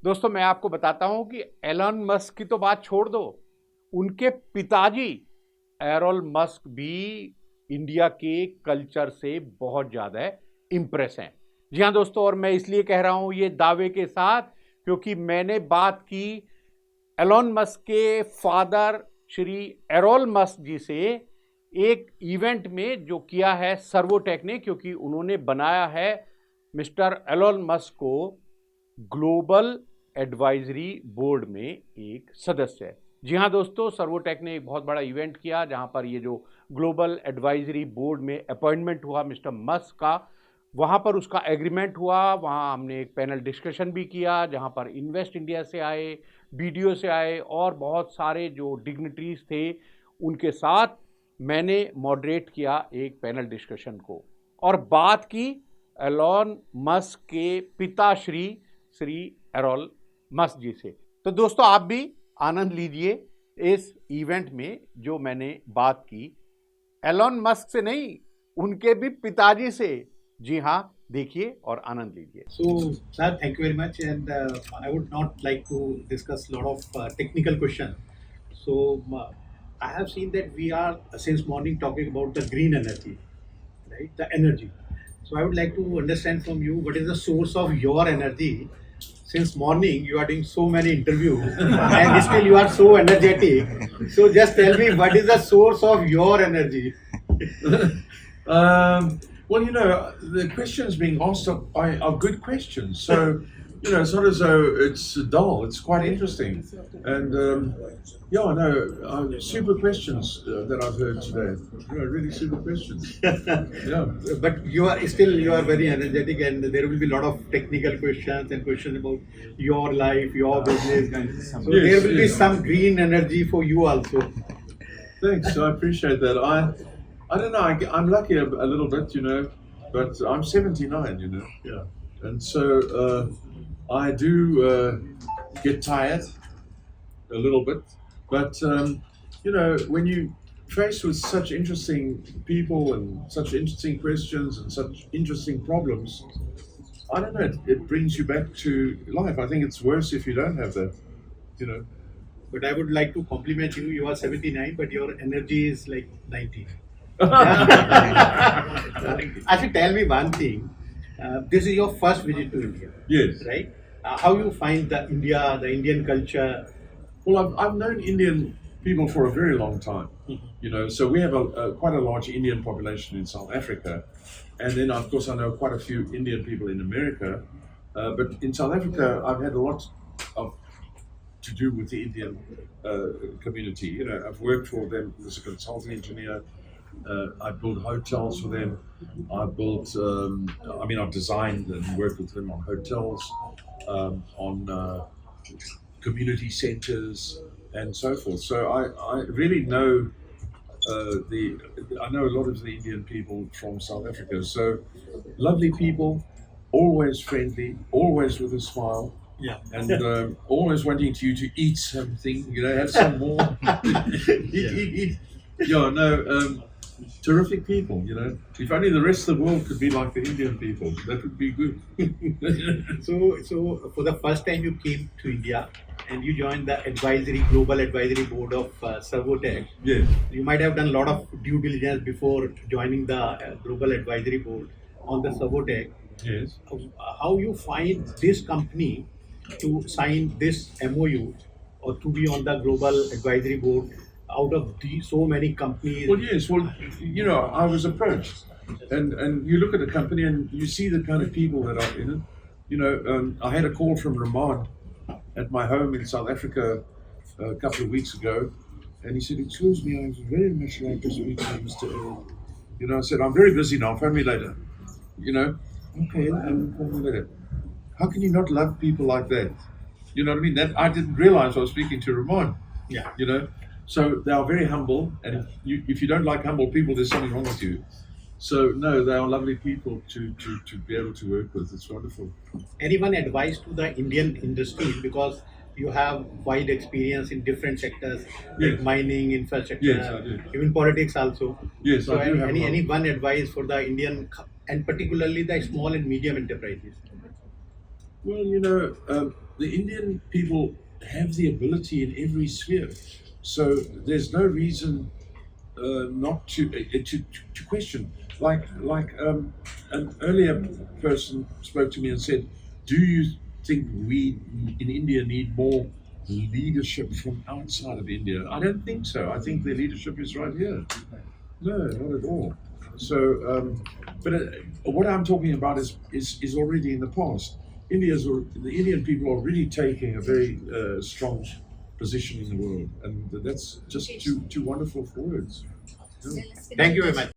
दोस्तों मैं आपको बताता हूं कि एलन मस्क की तो बात छोड़ दो, उनके पिताजी एरोल मस्क भी इंडिया के कल्चर से बहुत ज्यादा इंप्रेस हैं। जी हाँ दोस्तों, और मैं इसलिए कह रहा हूं ये दावे के साथ क्योंकि मैंने बात की एलोन मस्क के फादर श्री एरोल मस्क जी से एक इवेंट में जो किया है सर्वोटेक ने, क्योंकि उन्होंने बनाया है मिस्टर एलोन मस्क को ग्लोबल एडवाइजरी बोर्ड में एक सदस्य है। जी हाँ दोस्तों, सर्वोटेक ने एक बहुत बड़ा इवेंट किया जहां पर ये जो ग्लोबल एडवाइजरी बोर्ड में अपॉइंटमेंट हुआ मिस्टर मस्क का, वहां पर उसका एग्रीमेंट हुआ। वहां हमने एक पैनल डिस्कशन भी किया जहां पर इन्वेस्ट इंडिया से आए, बीडीओ से आए और बहुत सारे जो डिग्निटरीज थे उनके साथ मैंने मॉडरेट किया एक पैनल डिस्कशन को और बात की एलोन मस्क के पिता श्री एरोल मस्क जी से। तो दोस्तों आप भी आनंद लीजिए इस इवेंट में जो मैंने बात की एलोन मस्क से नहीं, उनके भी पिताजी से। जी हाँ, देखिए और आनंद लीजिए। So, sir, thank you very much. And I would not like to discuss a lot of technical questions. So, I have seen that we are since morning talking about the green energy, right? The energy. So, I would like to understand from you what is the source of your energy. Since morning, you are doing so many interviews, and still you are so energetic. So, just tell me what is the source of your energy. Well, the questions being asked are good questions. So, it's not as though it's dull. It's quite interesting. And, super questions that I've heard today. Really super questions. Yeah. But you are very energetic, and there will be a lot of technical questions and questions about your life, your business. So there will be some green energy for you also. Thanks. I appreciate that. I don't know. I'm lucky a little bit, but I'm 79, Yeah. and so I do get tired a little bit. But when you faced with such interesting people and such interesting questions and such interesting problems, I don't know. It brings you back to life. I think it's worse if you don't have that, But I would like to compliment you. You are 79, but your energy is like 90. Actually, tell me one thing. This is your first visit to India. Yes. Right? How you find the Indian culture? Well, I've known Indian people for a very long time, so we have quite a large Indian population in South Africa. And then, of course, I know quite a few Indian people in America. But in South Africa, I've had a lot to do with the Indian community. I've worked for them as a consulting engineer. I built hotels for them. I've designed and worked with them on hotels, on community centers, and so forth. So I really know I know a lot of the Indian people from South Africa. So lovely people, always friendly, always with a smile. Yeah. And always wanting you to eat something, have some more. Eat. Terrific people, If only the rest of the world could be like the Indian people, that would be good. So for the first time you came to India and you joined the global advisory board of Servotech. Yes. You might have done a lot of due diligence before joining the global advisory board on the Servotech. Yes. How you find this company to sign this MOU or to be on the global advisory board out of so many companies? Well, yes. Well, I was approached, and you look at the company and you see the kind of people that are in it. I had a call from Rahman at my home in South Africa a couple of weeks ago, and he said, "Excuse me, I was very much like to speak to Mr. Errol." I said, "I'm very busy now. Phone me later." Okay, phone me later. How can you not love people like that? You know what I mean? That I didn't realize I was speaking to Ramon. Yeah. So they are very humble, and if you don't like humble people, there's something wrong with you. So no, they are lovely people to be able to work with. It's wonderful. Anyone advice to the Indian industry, because you have wide experience in different sectors, like mining, infrastructure, Yes, I do. even politics also. Yes, So I do have any one advice for the Indian and particularly the small and medium enterprises? Well, the Indian people have the ability in every sphere. So there's no reason not to question. Like an earlier person spoke to me and said, "Do you think we in India need more leadership from outside of India?" I don't think so. I think the leadership is right here. No, not at all. So, but what I'm talking about is already in the past. The Indian people are already taking a very strong position in the world, and that's just too wonderful for words. Yeah. Thank you very much.